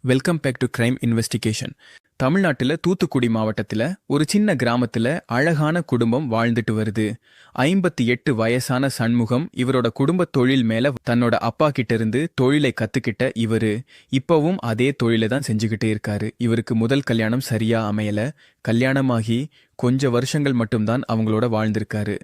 Welcome back to crime investigation. தமிழ்நாட்டில் தூத்துக்குடி மாவட்டத்தில் ஒரு சின்ன கிராமத்தில் அழகான குடும்பம் வாழ்ந்துட்டு வருது. 58 வயசான சண்முகம் இவரோட குடும்ப தொழில் மேல தன்னோட அப்பா கிட்ட இருந்து தொழிலை கத்துக்கிட்ட இவரு இப்பவும் அதே தொழிலை தான் செஞ்சுக்கிட்டே இருக்காரு. இவருக்கு முதல் கல்யாணம் சரியா அமையல. கல்யாணமாகி கொஞ்ச வருஷங்கள் மட்டும்தான் அவங்களோட வாழ்ந்திருக்காரு.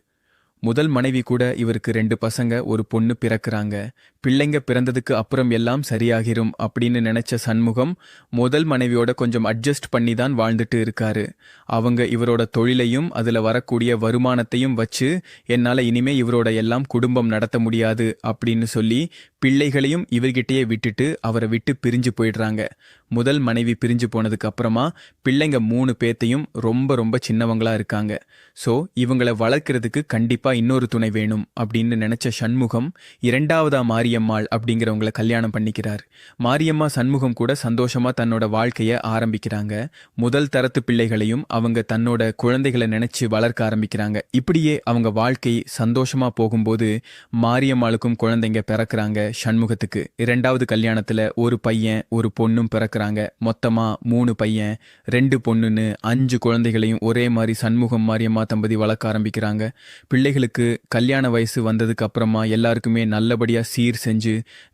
முதல் மனைவி கூட இவருக்கு 2 பசங்க ஒரு பொண்ணு பிறக்கிறாங்க. பிள்ளைங்க பிறந்ததுக்கு அப்புறம் எல்லாம் சரியாகிரும் அப்படின்னு நினைச்ச சண்முகம் முதல் மனைவியோட கொஞ்சம் அட்ஜஸ்ட் பண்ணி தான் வாழ்ந்துட்டு இருக்காரு. அவங்க இவரோட தொழிலையும் அதுல வரக்கூடிய வருமானத்தையும் வச்சு என்னால இனிமே இவரோட எல்லாம் குடும்பம் நடத்த முடியாது அப்படின்னு சொல்லி பிள்ளைகளையும் இவர்கிட்டயே விட்டுட்டு அவரை விட்டு பிரிஞ்சு போயிடுறாங்க. முதல் மனைவி பிரிஞ்சு போனதுக்கு அப்புறமா பிள்ளைங்க 3 பேத்தையும் ரொம்ப ரொம்ப சின்னவங்களா இருக்காங்க. ஸோ இவங்களை வளர்க்கறதுக்கு கண்டிப்பா இன்னொரு துணை வேணும் அப்படின்னு நினைச்ச சண்முகம் 2வதா மாரியம்மாள் அப்படிங்கிறவங்களை கல்யாணம் பண்ணிக்கிறார். மாரியம்மா சண்முகம் கூட சந்தோஷமா தன்னோட வாழ்க்கைய ஆரம்பிக்கிறாங்க. முதல் தரத்து பிள்ளைகளையும் அவங்க தன்னோட குழந்தைகளை நினைச்சு வளர்க்க ஆரம்பிக்கிறாங்க. இப்படியே அவங்க வாழ்க்கை சந்தோஷமா போகும்போது மாரியம்மாளுக்கும் குழந்தைங்க பிறக்கிறாங்க. சண்முகத்துக்கு 2வது கல்யாணத்துல ஒரு பையன் ஒரு பொண்ணும் பிறக்கிறாங்க. மொத்தமா 3 பையன் 2 பொண்ணுன்னு 5 குழந்தைகளையும் ஒரே மாதிரி சண்முகம் மாரியம்மா தம்பதி வளர்க்க ஆரம்பிக்கிறாங்க. பிள்ளைகளுக்கு கல்யாண வயசு வந்ததுக்கு அப்புறமா எல்லாருக்குமே நல்லபடியா சீர் செஞ்சு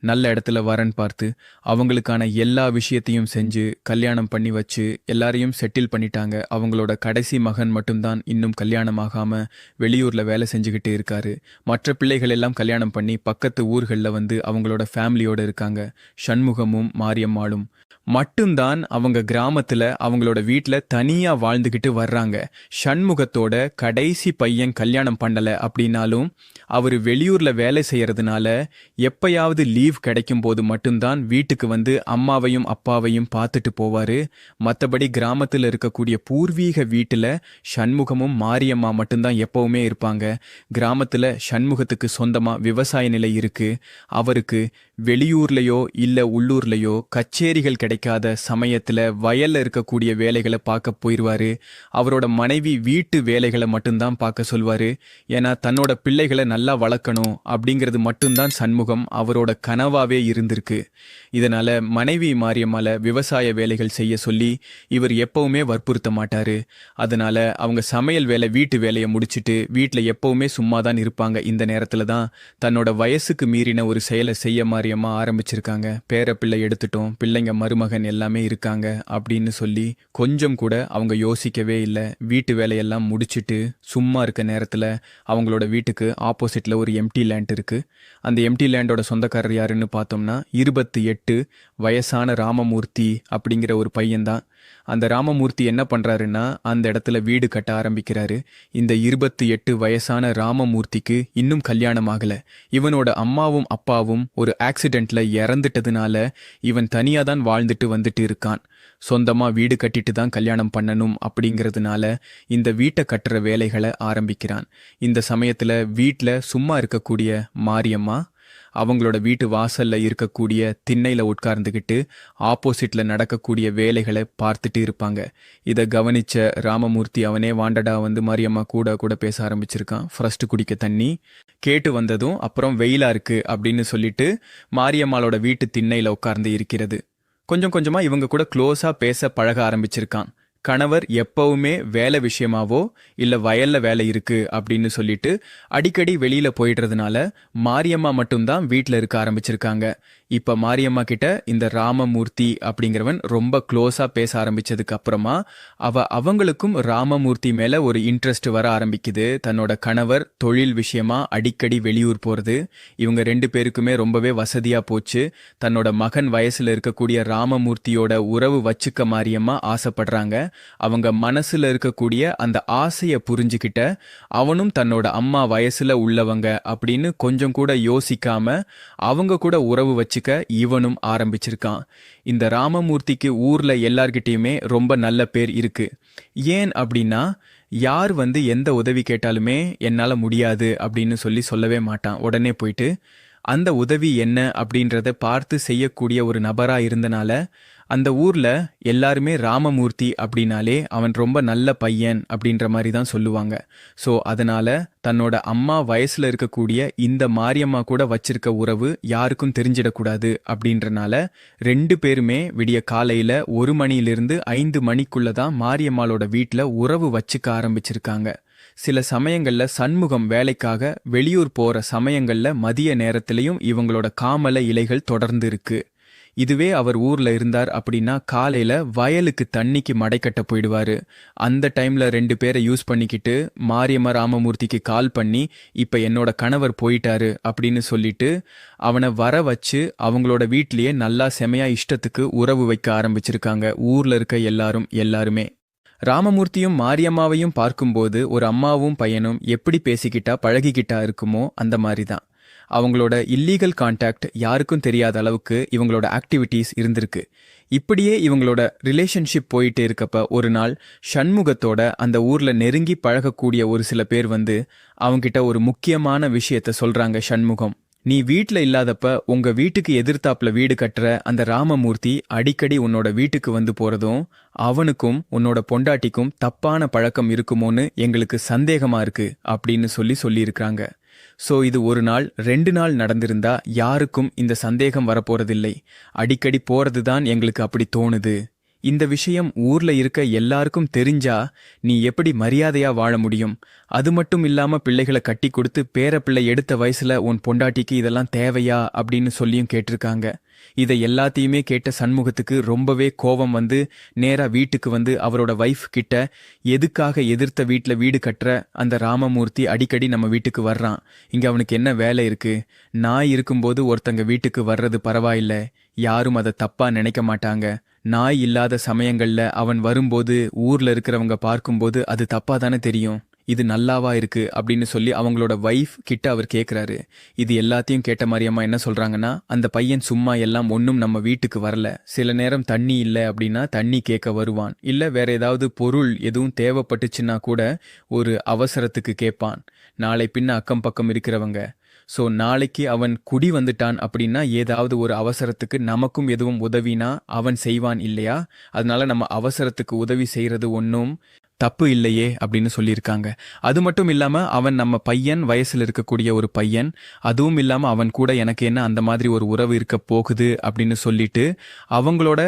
நல்ல இடத்துல வரன் பார்த்து அவங்களுக்கான எல்லா விஷயத்தையும் செஞ்சு கல்யாணம் பண்ணி வச்சு எல்லாரையும் செட்டில் பண்ணிட்டாங்க. அவங்களோட கடைசி மகன் மட்டும்தான் இன்னும் கல்யாணம் ஆகாம வெளியூர்ல வேலை செஞ்சுக்கிட்டு இருக்காரு. மற்ற பிள்ளைகள் எல்லாம் கல்யாணம் பண்ணி பக்கத்து ஊர்களில் வந்து அவங்களோட ஃபேமிலியோட இருக்காங்க. சண்முகமும் மாரியம்மாளும் மட்டும்தான் அவங்க கிராமத்துல அவங்களோட வீட்டுல தனியா வாழ்ந்துகிட்டு வர்றாங்க. சண்முகத்தோட கடைசி பையன் கல்யாணம் பண்ணல அப்படின்னாலும் அவரு வெளியூர்ல வேலை செய்யறதுனால எப்பயாவது லீவ் கிடைக்கும் போது மட்டும்தான் வீட்டுக்கு வந்து அம்மாவையும் அப்பாவையும் பார்த்துட்டு போவாரு. மற்றபடி கிராமத்துல இருக்கக்கூடிய பூர்வீக வீட்டுல சண்முகமும் மாரியம்மா மட்டும்தான் எப்பவுமே இருப்பாங்க. கிராமத்துல சண்முகத்துக்கு சொந்தமா விவசாய நிலை இருக்கு. அவருக்கு வெளியூர்லயோ இல்ல உள்ளூர்லயோ கச்சேரிகள் கிடைக்காத சமயத்துல வயல்ல இருக்கக்கூடிய வேலைகளை பார்க்க போயிருவாரு. அவரோட மனைவி வீட்டு வேலைகளை மட்டும்தான் பார்க்க சொல்வாரு. ஏன்னா தன்னோட பிள்ளைகளை நல்லா வளர்க்கணும் அப்படிங்கிறது மட்டும்தான் சண்முகம் அவரோட கனவாவே இருந்திருக்கு. இதனால மனைவி மாரியம்மால விவசாய வேலைகள் செய்ய சொல்லி இவர் எப்பவுமே வற்புறுத்த மாட்டாரு. அதனால அவங்க சமையல் வேலை வீட்டு வேலையை முடிச்சுட்டு வீட்டுல எப்பவுமே சும்மா தான் இருப்பாங்க. இந்த நேரத்துல தான் தன்னோட வயசுக்கு மீறின ஒரு செயலை செய்ய மாரியம்மா ஆரம்பிச்சிருக்காங்க. பேர பிள்ளை எடுத்துட்டோம், பிள்ளைங்க மருமகன் எல்லாமே இருக்காங்க அப்படின்னு சொல்லி கொஞ்சம் கூட அவங்க யோசிக்கவே இல்லை. வீட்டு வேலையெல்லாம் முடிச்சுட்டு சும்மா இருக்க நேரத்துல அவங்களோட வீட்டுக்கு ஆப்போசிட்ல ஒரு எம்டி லேண்ட் இருக்கு. அந்த எம்டி லேண்டோட சொந்தக்காரர் யாருன்னு பார்த்தோம்னா 28 வயசான ராமமூர்த்தி அப்படிங்கிற ஒரு பையன்தான். அந்த ராமமூர்த்தி என்ன பண்றாருன்னா அந்த இடத்துல வீடு கட்ட ஆரம்பிக்கிறாரு. இந்த 28 வயசான ராமமூர்த்திக்கு இன்னும் கல்யாணம் ஆகல. இவனோட அம்மாவும் அப்பாவும் ஒரு ஆக்சிடென்ட்ல இறந்துட்டதுனால இவன் தனியா தான் வாழ்ந்துட்டு வந்துட்டு இருக்கான். சொந்தமா வீடு கட்டிட்டு தான் கல்யாணம் பண்ணணும் அப்படிங்கிறதுனால இந்த வீட்டை கட்டுற வேலைகளை ஆரம்பிக்கிறான். இந்த சமயத்துல வீட்டுல சும்மா இருக்கக்கூடிய மாரியம்மா அவங்களோட வீட்டு வாசல்ல இருக்கக்கூடிய திண்ணையில உட்கார்ந்துகிட்டு ஆப்போசிட்ல நடக்கக்கூடிய வேலைகளை பார்த்துட்டு இருப்பாங்க. இதை கவனிச்ச ராமமூர்த்தி அவனே வாண்டடா வந்து மாரியம்மா கூட கூட பேச ஆரம்பிச்சிருக்கான். ஃபர்ஸ்ட் குடிக்க தண்ணி கேட்டு வந்ததும் அப்புறம் வெயிலா இருக்கு அப்படின்னு சொல்லிட்டு மாரியம்மாளோட வீட்டு திண்ணையில உட்கார்ந்து இருக்கிறது. கொஞ்சம் கொஞ்சமா இவங்க கூட க்ளோஸா பேச பழக ஆரம்பிச்சிருக்கான். கணவர் எப்பவுமே வேலை விஷயமாவோ இல்ல வயல்ல வேலை இருக்கு அப்படின்னு சொல்லிட்டு அடிக்கடி வெளியில போயிடுறதுனால மாரியம்மா மட்டும்தான் வீட்டுல இருக்க ஆரம்பிச்சிருக்காங்க. இப்ப மாரியம்மா கிட்ட இந்த ராமமூர்த்தி அப்படிங்கிறவன் ரொம்ப க்ளோஸா பேச ஆரம்பிச்சதுக்கு அப்புறமா அவங்களுக்கும் ராமமூர்த்தி மேல ஒரு இன்ட்ரெஸ்ட் வர ஆரம்பிக்குது. தன்னோட கணவர் தொழில் விஷயமா அடிக்கடி வெளியூர் போறது இவங்க 2 பேருக்குமே ரொம்பவே வசதியா போச்சு. தன்னோட மகன் வயசுல இருக்கக்கூடிய ராமமூர்த்தியோட உறவு வச்சுக்க மாரியம்மா ஆசைப்படுறாங்க. அவங்க மனசுல இருக்கக்கூடிய அந்த ஆசைய புரிஞ்சுக்கிட்ட அவனும் தன்னோட அம்மா வயசுல உள்ளவங்க அப்படின்னு கொஞ்சம் கூட யோசிக்காம அவங்க கூட உறவு வச்சுக்க இவனும் ஆரம்பிச்சிருக்கான். இந்த ராமமூர்த்திக்கு ஊர்ல எல்லார்கிட்டயுமே ரொம்ப நல்ல பேர் இருக்கு. ஏன் அப்படின்னா யார் வந்து எந்த உதவி கேட்டாலுமே என்னால முடியாது அப்படின்னு சொல்லவே மாட்டான். உடனே போயிட்டு அந்த உதவி என்ன அப்படின்றத பார்த்து செய்யக்கூடிய ஒரு நபரா இருந்தனால அந்த ஊர்ல எல்லாருமே ராமமூர்த்தி அப்படின்னாலே அவன் ரொம்ப நல்ல பையன் அப்படின்ற மாதிரி தான் சொல்லுவாங்க. ஸோ அதனால தன்னோட அம்மா வயசுல இருக்கக்கூடிய இந்த மாரியம்மா கூட வச்சிருக்க உறவு யாருக்கும் தெரிஞ்சிடக்கூடாது அப்படின்றனால 2 பேருமே விடிய காலையில 1 மணியிலிருந்து 5 மணிக்குள்ள தான் மாரியம்மாளோட வீட்டில் உறவு வச்சுக்க ஆரம்பிச்சிருக்காங்க. சில சமயங்கள்ல சண்முகம் வேலைக்காக வெளியூர் போற சமயங்கள்ல மதிய நேரத்திலையும் இவங்களோட காமல இலைகள் தொடர்ந்து இருக்கு. இதுவே அவர் ஊர்ல இருந்தார் அப்படின்னா காலையில வயலுக்கு தண்ணிக்கு மடைக்கட்ட போயிடுவாரு. அந்த டைம்ல 2 பேரை யூஸ் பண்ணிக்கிட்டு மாரியம்ம ராமமூர்த்திக்கு கால் பண்ணி இப்ப என்னோட கணவர் போயிட்டாரு அப்படின்னு சொல்லிட்டு அவனை வர வச்சு அவங்களோட வீட்லயே நல்லா செமையா இஷ்டத்துக்கு உறவு வைக்க ஆரம்பிச்சிருக்காங்க ஊர்ல இருக்க எல்லாருமே. ராமமூர்த்தியும் மாரியம்மாவையும் பார்க்கும்போது ஒரு அம்மாவும் பையனும் எப்படி பேசிக்கிட்டா பழகிக்கிட்டா இருக்குமோ அந்த மாதிரி தான். அவங்களோட இல்லீகல் கான்டாக்ட் யாருக்கும் தெரியாத அளவுக்கு இவங்களோட ஆக்டிவிட்டீஸ் இருந்திருக்கு. இப்படியே இவங்களோட ரிலேஷன்ஷிப் போயிட்டு இருக்கப்ப ஒரு நாள் சண்முகத்தோட அந்த ஊர்ல நெருங்கி பழகக்கூடிய ஒரு சில பேர் வந்து அவங்கிட்ட ஒரு முக்கியமான விஷயத்த சொல்றாங்க. சண்முகம், நீ வீட்ல இல்லாதப்ப உங்க வீட்டுக்கு எதிர்த்தாப்புல வீடு கட்டுற அந்த ராமமூர்த்தி அடிக்கடி உன்னோட வீட்டுக்கு வந்து போறதும் அவனுக்கும் உன்னோட பொண்டாட்டிக்கும் தப்பான பழக்கம் இருக்குமோன்னு எங்களுக்கு சந்தேகமா இருக்கு அப்படின்னு சொல்லியிருக்காங்க. ஸோ இது 1 நாள் 2 நாள் நடந்திருந்தா யாருக்கும் இந்த சந்தேகம் வரப்போறதில்லை. அடிக்கடி போறதுதான் எங்களுக்கு அப்படி தோணுது. இந்த விஷயம் ஊர்ல இருக்க எல்லாருக்கும் தெரிஞ்சா நீ எப்படி மரியாதையா வாழ முடியும்? அது மட்டும் இல்லாம பிள்ளைகளை கட்டி கொடுத்து பேரப்பிள்ளை எடுத்த வயசுல உன் பொண்டாட்டிக்கு இதெல்லாம் தேவையா அப்படின்னு சொல்லியும் கேட்டிருக்காங்க. இதை எல்லாத்தையுமே கேட்ட சண்முகத்துக்கு ரொம்பவே கோபம் வந்து நேரா வீட்டுக்கு வந்து அவரோட வைஃப் கிட்ட எதுக்காக எதிர்த்த வீட்டுல வீடு கட்டுற அந்த ராமமூர்த்தி அடிக்கடி நம்ம வீட்டுக்கு வர்றான், இங்க அவனுக்கு என்ன வேலை இருக்கு? நாய் இருக்கும்போது ஒருத்தங்க வீட்டுக்கு வர்றது பரவாயில்ல, யாரும் அதை தப்பா நினைக்க மாட்டாங்க. நாய் இல்லாத சமயங்கள்ல அவன் வரும்போது ஊர்ல இருக்கிறவங்க பார்க்கும்போது அது தப்பா தானே தெரியும். இது நல்லாவா இருக்கு அப்படின்னு சொல்லி அவங்களோட வைஃப் கிட்ட அவர் கேட்குறாரு. இது எல்லாத்தையும் கேட்ட மாரியம்மா என்ன சொல்றாங்கன்னா, அந்த பையன் சும்மா எல்லாம் ஒன்றும் நம்ம வீட்டுக்கு வரல. சில நேரம் தண்ணி இல்லை அப்படின்னா தண்ணி கேட்க வருவான், இல்லை வேற ஏதாவது பொருள் எதுவும் தேவைப்பட்டுச்சுன்னா கூட ஒரு அவசரத்துக்கு கேட்பான். நாளை பின்ன அக்கம் பக்கம் இருக்கிறவங்க ஸோ நாளைக்கு அவன் குடி வந்துட்டான் அப்படின்னா ஏதாவது ஒரு அவசரத்துக்கு நமக்கும் எதுவும் உதவினா அவன் செய்வான் இல்லையா? அதனால நம்ம அவசரத்துக்கு உதவி செய்யறது ஒன்றும் தப்பு இல்லையே அப்படின்னு சொல்லியிருக்காங்க. அது மட்டும் இல்லாம அவன் நம்ம பையன், வயசுல இருக்கக்கூடிய ஒரு பையன், அதுவும் இல்லாம அவன் கூட எனக்கு என்ன அந்த மாதிரி ஒரு உறவு இருக்க போகுது அப்படின்னு சொல்லிட்டு அவங்களோட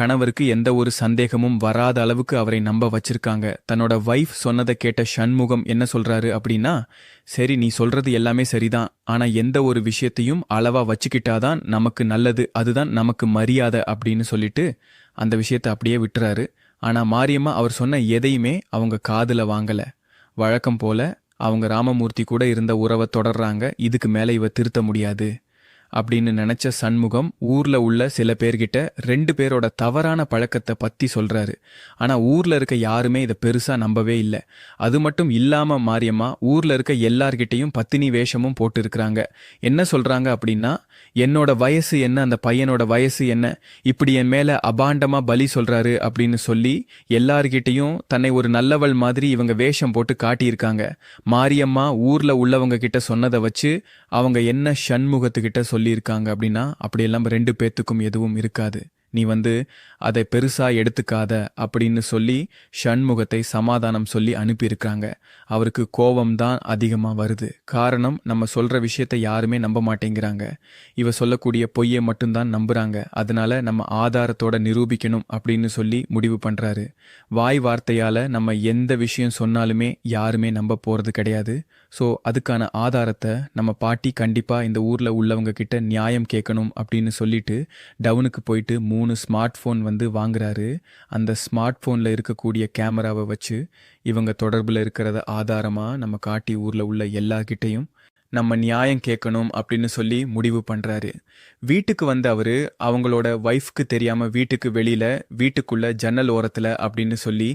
கணவருக்கு எந்த ஒரு சந்தேகமும் வராத அளவுக்கு அவரை நம்ப வச்சிருக்காங்க. தன்னோட வைஃப் சொன்னதை கேட்ட சண்முகம் என்ன சொல்றாரு அப்படின்னா, சரி நீ சொல்றது எல்லாமே சரிதான், ஆனா எந்த ஒரு விஷயத்தையும் அளவா வச்சுக்கிட்டாதான் நமக்கு நல்லது, அதுதான் நமக்கு மரியாதை அப்படின்னு சொல்லிட்டு அந்த விஷயத்தை அப்படியே விட்டுறாரு. ஆனா மாரியம்மா அவர் சொன்ன எதையுமே அவங்க காதுல வாங்கல. வழக்கம் போல அவங்க ராமமூர்த்தி கூட இருந்த உறவை தொடர்றாங்க. இதுக்கு மேல இவ திருத்த முடியாது அப்படின்னு நினைச்ச சண்முகம் ஊர்ல உள்ள சில பேர்கிட்ட 2 பேரோட தவறான பழக்கத்தை பத்தி சொல்றாரு. ஆனா ஊர்ல இருக்க யாருமே இதை பெருசா நம்பவே இல்லை. அது மட்டும் இல்லாம மாரியம்மா ஊர்ல இருக்க எல்லார்கிட்டையும் பத்தினி வேஷமும் போட்டு இருக்கிறாங்க. என்ன சொல்றாங்க அப்படின்னா, என்னோட வயசு என்ன, அந்த பையனோட வயசு என்ன, இப்படி என் மேல அபாண்டமா பலி சொல்றாரு அப்படின்னு சொல்லி எல்லார்கிட்டையும் தன்னை ஒரு நல்லவள் மாதிரி இவங்க வேஷம் போட்டு காட்டியிருக்காங்க. மாரியம்மா ஊர்ல உள்ளவங்க கிட்ட சொன்னதை வச்சு அவங்க என்ன சண்முகத்துக்கிட்ட சொல்லியிருக்காங்க அப்படின்னா, அப்படியெல்லாம் 2 பேத்துக்கும் எதுவும் இருக்காது, நீ அதை பெருசா எடுத்துக்காத அப்படின்னு சொல்லி சண்முகத்தை சமாதானம் சொல்லி அனுப்பியிருக்காங்க. அவருக்கு கோபம்தான் அதிகமா வருது. காரணம், நம்ம சொல்ற விஷயத்தை யாருமே நம்ப மாட்டேங்கிறாங்க. இவ சொல்லக்கூடிய பொய்யை மட்டும்தான் நம்புறாங்க. அதனால நம்ம ஆதாரத்தோட நிரூபிக்கணும் அப்படின்னு சொல்லி முடிவு பண்றாரு. வாய் வார்த்தையால நம்ம எந்த விஷயம் சொன்னாலுமே யாருமே நம்ப போறது கிடையாது. ஸோ அதுக்கான ஆதாரத்தை நம்ம பாட்டி கண்டிப்பா இந்த ஊர்ல உள்ளவங்க கிட்ட நியாயம் கேட்கணும் அப்படின்னு சொல்லிட்டு டவுனுக்கு போயிட்டு 3 ஸ்மார்ட் ஃபோன் வாங்குறாரு. அந்த ஸ்மார்ட் ஃபோனில் இருக்கக்கூடிய கேமராவை வச்சு இவங்க தொடர்பில் இருக்கிறத ஆதாரமா நம்ம காட்டி ஊர்ல உள்ள எல்லார்கிட்டையும் நம்ம நியாயம் கேட்கணும் அப்படின்னு சொல்லி முடிவு பண்றாரு. வீட்டுக்கு அவரு அவங்களோட வைஃப்க்கு தெரியாம வீட்டுக்கு வெளியில வீட்டுக்குள்ள ஜன்னல் ஓரத்துல அப்படின்னு சொல்லி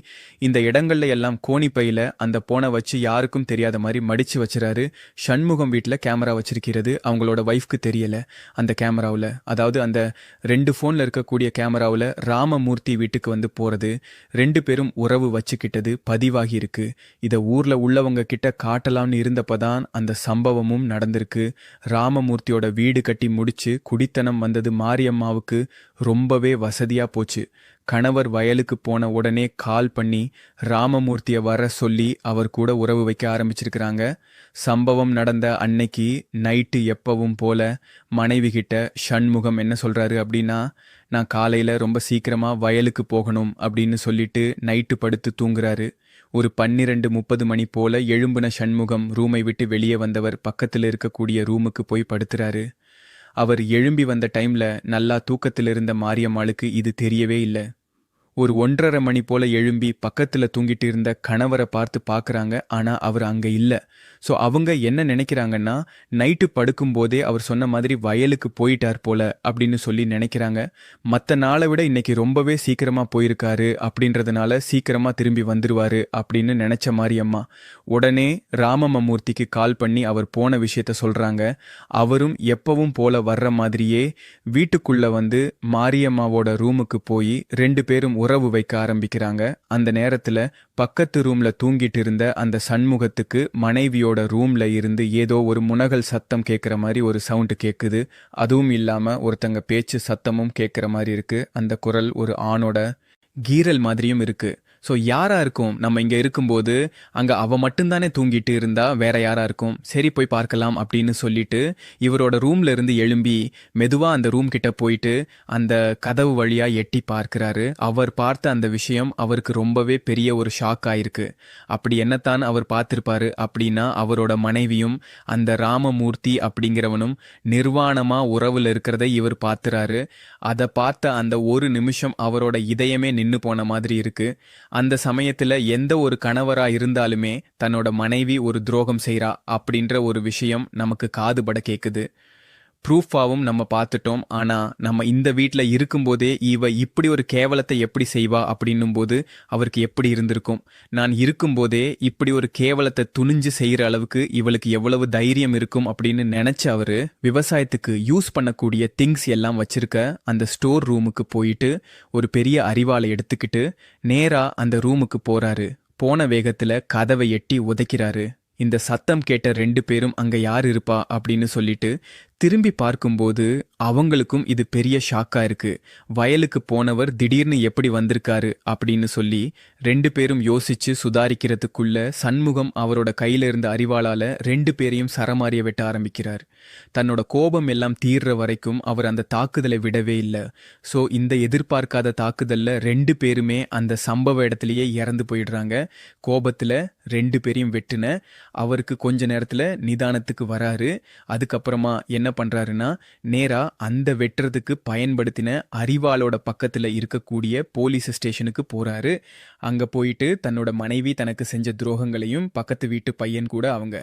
இந்த இடங்கள்ல எல்லாம் கோணிப்பையில அந்த போனை வச்சு யாருக்கும் தெரியாத மாதிரி மடிச்சு வச்சுறாரு. சண்முகம் வீட்டுல கேமரா வச்சிருக்கிறது அவங்களோட வைஃப்க்கு தெரியல. அந்த கேமராவில், அதாவது அந்த 2 ஃபோன்ல இருக்கக்கூடிய கேமராவில் ராமமூர்த்தி வீட்டுக்கு போறது, 2 பேரும் உறவு வச்சுக்கிட்டது பதிவாகி இருக்கு. இதை ஊர்ல உள்ளவங்க கிட்ட காட்டலாம்னு இருந்தப்பதான் அந்த சம்பவம் சம்பவமும் நடந்திருக்கு. ராமமூர்த்தியோட வீடு கட்டி முடிச்சு குடித்தனம் வந்தது மாரியம்மாவுக்கு ரொம்பவே வசதியா போச்சு. கணவர் வயலுக்கு போன உடனே கால் பண்ணி ராமமூர்த்தியை வர சொல்லி அவர் கூட உறவு வைக்க ஆரம்பிச்சிருக்கிறாங்க. சம்பவம் நடந்த அன்னைக்கு நைட்டு எப்பவும் போல மனைவி கிட்ட சண்முகம் என்ன சொல்றாரு அப்படின்னா, நான் காலையில ரொம்ப சீக்கிரமா வயலுக்கு போகணும் அப்படின்னு சொல்லிட்டு நைட்டு படுத்து தூங்குறாரு. ஒரு 12:30 மணி போல எழும்புன சண்முகம் ரூமை விட்டு வெளியே வந்தவர் பக்கத்தில் இருக்கக்கூடிய ரூமுக்கு போய் படுத்துறாரு. அவர் எழும்பி வந்த டைம்ல நல்லா தூக்கத்தில் இருந்த மாரியம்மாளுக்கு இது தெரியவே இல்லை. ஒரு 1:30 மணி போல எழும்பி பக்கத்துல தூங்கிட்டு இருந்த கணவரை பார்த்து பார்க்கறாங்க. ஆனா அவர் அங்க இல்ல. ஸோ அவங்க என்ன நினைக்கிறாங்கன்னா, நைட்டு படுக்கும்போதே அவர் சொன்ன மாதிரி வயலுக்கு போயிட்டார் போல அப்படின்னு சொல்லி நினைக்கிறாங்க. மற்ற நாளை விட இன்னைக்கு ரொம்பவே சீக்கிரமா போயிருக்காரு அப்படின்றதுனால சீக்கிரமா திரும்பி வந்துருவாரு அப்படின்னு நினைச்ச மாரியம்மா உடனே ராமமூர்த்திக்கு கால் பண்ணி அவர் போன விஷயத்த சொல்றாங்க. அவரும் எப்பவும் போல வர்ற மாதிரியே வீட்டுக்குள்ள வந்து மாரியம்மாவோட ரூமுக்கு போய் 2 பேரும் உறவு வைக்க ஆரம்பிக்கிறாங்க. அந்த நேரத்துல பக்கத்து ரூம்ல தூங்கிட்டு இருந்த அந்த சண்முகத்துக்கு மனைவியோட ரூம்ல இருந்து ஏதோ ஒரு முனகல் சத்தம் கேட்குற மாதிரி ஒரு சவுண்டு கேட்குது. அதுவும் இல்லாம ஒருத்தங்க பேச்சு சத்தமும் கேட்குற மாதிரி இருக்கு. அந்த குரல் ஒரு ஆணோட கீரல் மாதிரியும் இருக்கு. ஸோ யாரா இருக்கும்? நம்ம இங்க இருக்கும்போது அங்க அவ மட்டும்தானே தூங்கிட்டு இருந்தா வேற யாரா இருக்கும்? சரி போய் பார்க்கலாம் அப்படின்னு சொல்லிட்டு இவரோட ரூம்ல இருந்து எழும்பி மெதுவா அந்த ரூம் கிட்ட போயிட்டு அந்த கதவு வழியா எட்டி பார்க்கிறாரு. அவர் பார்த்த அந்த விஷயம் அவருக்கு ரொம்பவே பெரிய ஒரு ஷாக் ஆயிருக்கு. அப்படி என்னத்தான் அவர் பார்த்திருப்பாரு அப்படின்னா, அவரோட மனைவியும் அந்த ராமமூர்த்தி அப்படிங்கிறவனும் நிர்வாணமா உறவுல இருக்கிறத இவர் பார்த்துறாரு. அதை பார்த்த அந்த ஒரு நிமிஷம் அவரோட இதயமே நின்னு போன மாதிரி இருக்கு. அந்த சமயத்துல எந்த ஒரு கணவரா இருந்தாலுமே தன்னோட மனைவி ஒரு துரோகம் செய்றா அப்படின்ற ஒரு விஷயம் நமக்கு காதுபட கேக்குது. ப்ரூஃபாவும் நம்ம பார்த்துட்டோம். ஆனா நம்ம இந்த வீட்டில் இருக்கும்போதே இவ இப்படி ஒரு கேவலத்தை எப்படி செய்வா அப்படின்னும் போது அவருக்கு எப்படி இருந்திருக்கும்? நான் இருக்கும்போதே இப்படி ஒரு கேவலத்தை துணிஞ்சு செய்யற அளவுக்கு இவளுக்கு எவ்வளவு தைரியம் இருக்கும் அப்படின்னு நினைச்ச அவரு விவசாயத்துக்கு யூஸ் பண்ணக்கூடிய திங்ஸ் எல்லாம் வச்சிருக்க அந்த ஸ்டோர் ரூமுக்கு போயிட்டு ஒரு பெரிய அரிவாளை எடுத்துக்கிட்டு நேரா அந்த ரூமுக்கு போறாரு. போன வேகத்துல கதவை எட்டி உதைக்கிறாரு. இந்த சத்தம் கேட்ட 2 பேரும் அங்க யார் இருப்பா அப்படின்னு சொல்லிட்டு திரும்பி பார்க்கும்போது அவங்களுக்கும் இது பெரிய ஷாக்கா இருக்கு. வயலுக்கு போனவர் திடீர்னு எப்படி வந்திருக்காரு அப்படின்னு சொல்லி 2 பேரும் யோசிச்சு சுதாரிக்கிறதுக்குள்ள சண்முகம் அவரோட கையில இருந்த அரிவாளால 2 பேரையும் சரமாரிய வெட்ட ஆரம்பிக்கிறார். தன்னோட கோபம் எல்லாம் தீர்ற வரைக்கும் அவர் அந்த தாக்குதலை விடவே இல்லை. ஸோ இந்த எதிர்பார்க்காத தாக்குதல்ல 2 பேருமே அந்த சம்பவ இடத்துலயே இறந்து போயிடுறாங்க. கோபத்துல 2 பேரையும் வெட்டுன அவருக்கு கொஞ்ச நேரத்துல நிதானத்துக்கு வராரு. அதுக்கப்புறமா என்ன பண்றாருன்னா, நேரா அந்த வெட்டுறதுக்கு பயன்படுத்தின அரிவாளோட பக்கத்துல இருக்கக்கூடிய போலீஸ் ஸ்டேஷனுக்கு போறாரு. அங்க போயிட்டு தன்னோட மனைவி தனக்கு செஞ்ச துரோகங்களையும் பக்கத்து வீட்டு பையன் கூட அவங்க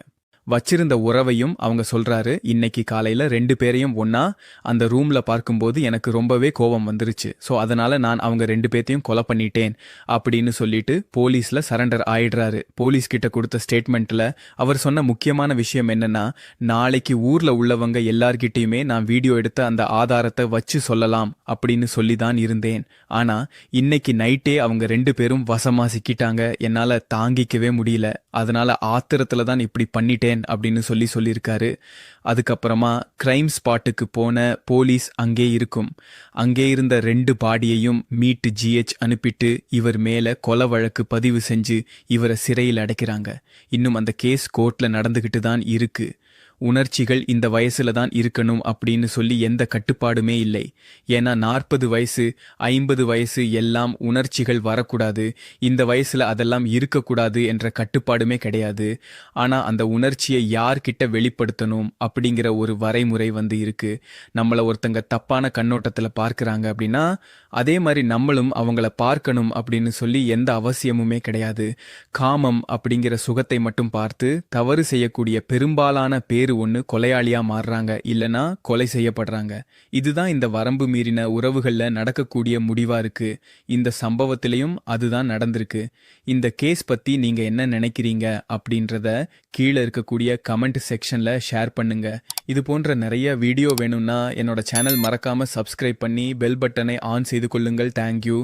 வச்சிருந்த உறவையும் அவங்க சொல்றாரு. இன்னைக்கு காலையில 2 பேரையும் ஒன்னா அந்த ரூம்ல பார்க்கும்போது எனக்கு ரொம்பவே கோபம் வந்துருச்சு. ஸோ அதனால நான் அவங்க 2 பேர்த்தையும் கொலை பண்ணிட்டேன் அப்படின்னு சொல்லிட்டு போலீஸ்ல சரண்டர் ஆயிடுறாரு. போலீஸ் கிட்ட கொடுத்த ஸ்டேட்மெண்ட்ல அவர் சொன்ன முக்கியமான விஷயம் என்னன்னா, நாளைக்கு ஊர்ல உள்ளவங்க எல்லார்கிட்டயுமே நான் வீடியோ எடுத்த அந்த ஆதாரத்தை வச்சு சொல்லலாம் அப்படின்னு சொல்லி தான் இருந்தேன். ஆனா இன்னைக்கு நைட்டே அவங்க 2 பேரும் வசமா சிக்கிட்டாங்க. என்னால தாங்கிக்கவே முடியல. அதனால ஆத்திரத்துல தான் இப்படி பண்ணிட்டேன் அப்படின்னு சொல்லியிருக்காரு. அதுக்கப்புறமா கிரைம் ஸ்பாட்டுக்கு போன போலீஸ் அங்கே இருக்கும். அங்கே இருந்த 2 பாடியையும் மீட்டு GH அனுப்பிட்டு இவர் மேல கொலை வழக்கு பதிவு செஞ்சு இவரை சிறையில் அடைக்கிறாங்க. இன்னும் அந்த கேஸ் கோர்ட்ல நடந்துகிட்டு தான் இருக்கு. உணர்ச்சிகள் இந்த வயசுல தான் இருக்கணும் அப்படின்னு சொல்லி எந்த கட்டுப்பாடுமே இல்லை. ஏன்னா 40 வயசு 50 வயசு எல்லாம் உணர்ச்சிகள் வரக்கூடாது, இந்த வயசுல அதெல்லாம் இருக்கக்கூடாது என்ற கட்டுப்பாடுமே கிடையாது. ஆனா அந்த உணர்ச்சியை யார்கிட்ட வெளிப்படுத்தணும் அப்படிங்கிற ஒரு வரைமுறை வந்து இருக்கு. நம்மள ஒருத்தங்க தப்பான கண்ணோட்டத்துல பார்க்கறாங்க அப்படின்னா அதே மாதிரி நம்மளும் அவங்கள பார்க்கணும் அப்படின்னு சொல்லி எந்த அவசியமுமே கிடையாது. காமம் அப்படிங்கிற சுகத்தை மட்டும் பார்த்து தவறு செய்யக்கூடிய பெரும்பாலான பேர் ஒன்று கொலையாளியா மாறுறாங்க, இல்லனா கொலை செய்யப்படுறாங்க. இதுதான் இந்த வரம்பு மீறின உறவுகள்ல நடக்கக்கூடிய முடிவா இருக்கு. இந்த சம்பவத்திலையும் அதுதான் நடந்திருக்கு. இந்த கேஸ் பத்தி நீங்க என்ன நினைக்கிறீங்க அப்படின்றத கீழே இருக்கக்கூடிய கமெண்ட் செக்ஷன்ல ஷேர் பண்ணுங்க. இது போன்ற நிறைய வீடியோ வேணும்னா என்னோட சேனல் மறக்காம சப்ஸ்கிரைப் பண்ணி பெல் பட்டனை ஆன் செய்து கொள்ளுங்கள். தேங்க்யூ.